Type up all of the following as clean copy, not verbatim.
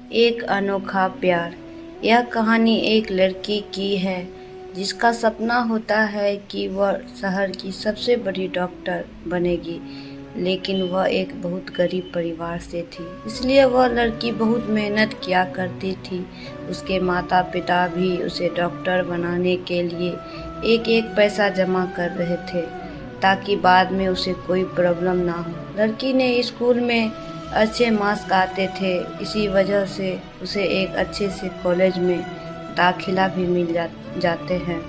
एक अनोखा प्यार। यह कहानी एक लड़की की है जिसका सपना होता है कि वह शहर की सबसे बड़ी डॉक्टर बनेगी, लेकिन वह एक बहुत गरीब परिवार से थी, इसलिए वह लड़की बहुत मेहनत किया करती थी। उसके माता पिता भी उसे डॉक्टर बनाने के लिए एक एक पैसा जमा कर रहे थे ताकि बाद में उसे कोई प्रॉब्लम ना हो। लड़की ने स्कूल में अच्छे मार्क्स आते थे, इसी वजह से उसे एक अच्छे से कॉलेज में दाखिला भी मिल जाते हैं।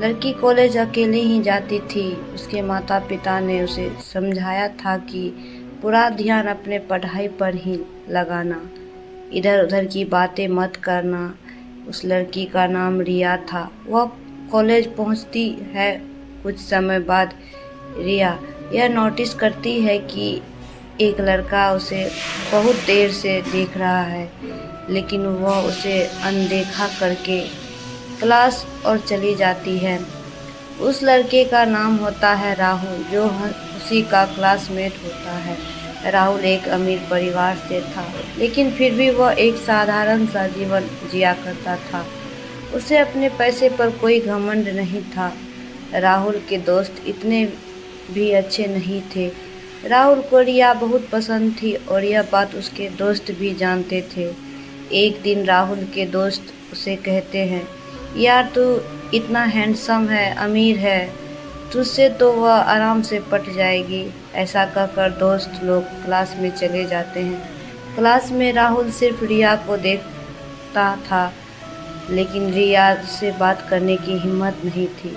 लड़की कॉलेज अकेले ही जाती थी। उसके माता पिता ने उसे समझाया था कि पूरा ध्यान अपने पढ़ाई पर ही लगाना, इधर उधर की बातें मत करना। उस लड़की का नाम रिया था। वह कॉलेज पहुंचती है। कुछ समय बाद रिया यह नोटिस करती है कि एक लड़का उसे बहुत देर से देख रहा है, लेकिन वह उसे अनदेखा करके क्लास और चली जाती है। उस लड़के का नाम होता है राहुल, जो उसी का क्लासमेट होता है। राहुल एक अमीर परिवार से था, लेकिन फिर भी वह एक साधारण सा जीवन जिया करता था। उसे अपने पैसे पर कोई घमंड नहीं था। राहुल के दोस्त इतने भी अच्छे नहीं थे। राहुल को रिया बहुत पसंद थी और यह बात उसके दोस्त भी जानते थे। एक दिन राहुल के दोस्त उसे कहते हैं, यार तू इतना हैंडसम है, अमीर है, तुझसे तो वह आराम से पट जाएगी। ऐसा कहकर दोस्त लोग क्लास में चले जाते हैं। क्लास में राहुल सिर्फ रिया को देखता था, लेकिन रिया से बात करने की हिम्मत नहीं थी।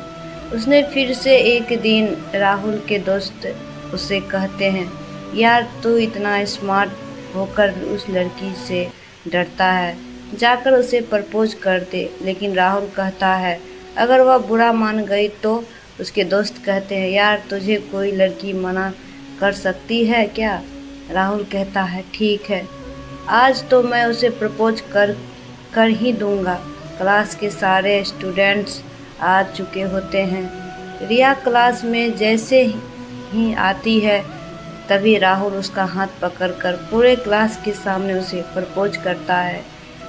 उसने फिर से एक दिन राहुल के दोस्त उससे कहते हैं, यार तू इतना स्मार्ट होकर भी उस लड़की से डरता है, जाकर उसे प्रपोज कर दे। लेकिन राहुल कहता है, अगर वह बुरा मान गई तो? उसके दोस्त कहते हैं, यार तुझे कोई लड़की मना कर सकती है क्या? राहुल कहता है, ठीक है, आज तो मैं उसे प्रपोज कर ही दूंगा। क्लास के सारे स्टूडेंट्स आ चुके होते हैं। रिया क्लास में जैसे ही आती है, तभी राहुल उसका हाथ पकड़कर पूरे क्लास के सामने उसे प्रपोज करता है।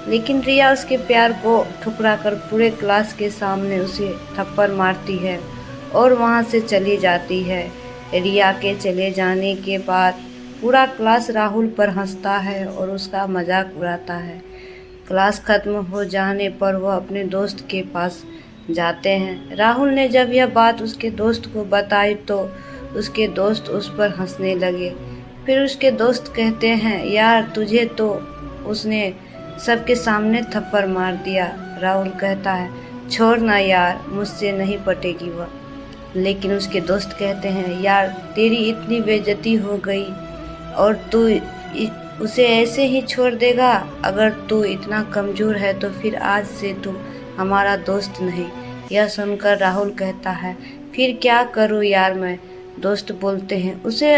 लेकिन रिया उसके प्यार को ठुकराकर पूरे क्लास के सामने उसे थप्पड़ मारती है और वहां से चली जाती है। रिया के चले जाने के बाद पूरा क्लास राहुल पर हंसता है और उसका मजाक उड़ाता है। क्लास खत्म हो जाने पर वह अपने दोस्त के पास जाते हैं। राहुल ने जब यह बात उसके दोस्त को बताई तो उसके दोस्त उस पर हंसने लगे। फिर उसके दोस्त कहते हैं, यार तुझे तो उसने सबके सामने थप्पड़ मार दिया। राहुल कहता है, छोड़ ना यार, मुझसे नहीं पटेगी वह। लेकिन उसके दोस्त कहते हैं, यार तेरी इतनी बेइज्जती हो गई और तू उसे ऐसे ही छोड़ देगा? अगर तू इतना कमज़ोर है तो फिर आज से तू हमारा दोस्त नहीं। यह सुनकर राहुल कहता है, फिर क्या करूं यार मैं? दोस्त बोलते हैं, उसे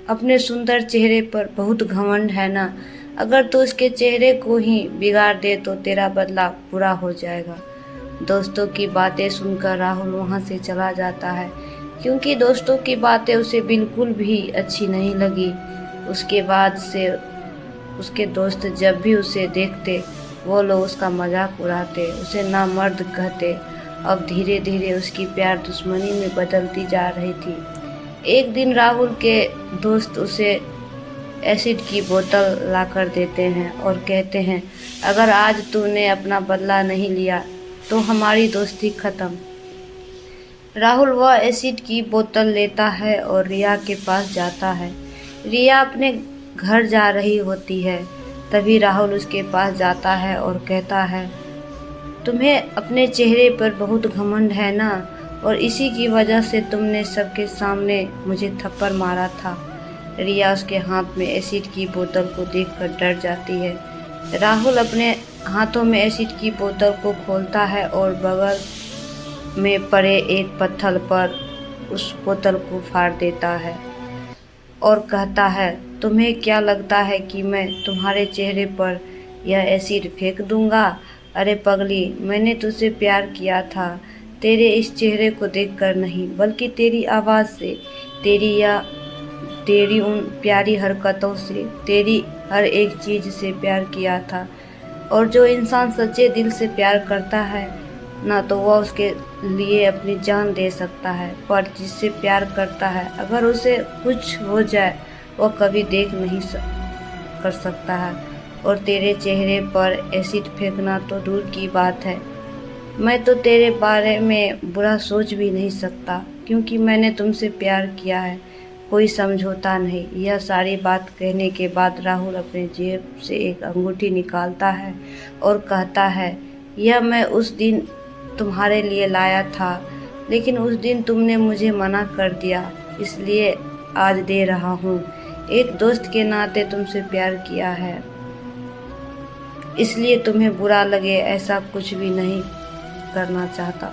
अपने सुंदर चेहरे पर बहुत घमंड है ना, अगर तू उसके चेहरे को ही बिगाड़ दे तो तेरा बदला पूरा हो जाएगा। दोस्तों की बातें सुनकर राहुल वहां से चला जाता है, क्योंकि दोस्तों की बातें उसे बिल्कुल भी अच्छी नहीं लगी। उसके बाद से उसके दोस्त जब भी उसे देखते, वो लोग उसका मजाक उड़ाते, उसे नामर्द कहते। अब धीरे धीरे उसकी प्यार दुश्मनी में बदलती जा रही थी। एक दिन राहुल के दोस्त उसे एसिड की बोतल लाकर देते हैं और कहते हैं, अगर आज तूने अपना बदला नहीं लिया तो हमारी दोस्ती खत्म। राहुल वह एसिड की बोतल लेता है और रिया के पास जाता है। रिया अपने घर जा रही होती है, तभी राहुल उसके पास जाता है और कहता है, तुम्हें अपने चेहरे पर बहुत घमंड है ना, और इसी की वजह से तुमने सबके सामने मुझे थप्पड़ मारा था। रिया उसके हाथ में एसिड की बोतल को देखकर डर जाती है। राहुल अपने हाथों में एसिड की बोतल को खोलता है और बगल में पड़े एक पत्थर पर उस बोतल को फाड़ देता है और कहता है, तुम्हें क्या लगता है कि मैं तुम्हारे चेहरे पर यह एसिड फेंक दूंगा? अरे पगली, मैंने तुझसे प्यार किया था, तेरे इस चेहरे को देखकर नहीं, बल्कि तेरी आवाज़ से, तेरी उन प्यारी हरकतों से, तेरी हर एक चीज़ से प्यार किया था। और जो इंसान सच्चे दिल से प्यार करता है ना, तो वह उसके लिए अपनी जान दे सकता है, पर जिससे प्यार करता है अगर उसे कुछ हो जाए वह कभी देख नहीं कर सकता है। और तेरे चेहरे पर एसिड फेंकना तो दूर की बात है, मैं तो तेरे बारे में बुरा सोच भी नहीं सकता, क्योंकि मैंने तुमसे प्यार किया है, कोई समझौता नहीं। यह सारी बात कहने के बाद राहुल अपने जेब से एक अंगूठी निकालता है और कहता है, यह मैं उस दिन तुम्हारे लिए लाया था, लेकिन उस दिन तुमने मुझे मना कर दिया, इसलिए आज दे रहा हूँ। एक दोस्त के नाते तुमसे प्यार किया है, इसलिए तुम्हें बुरा लगे ऐसा कुछ भी नहीं करना चाहता।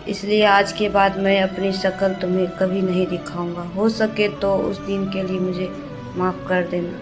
इसलिए आज के बाद मैं अपनी शक्ल तुम्हें कभी नहीं दिखाऊंगा। हो सके तो उस दिन के लिए मुझे माफ़ कर देना।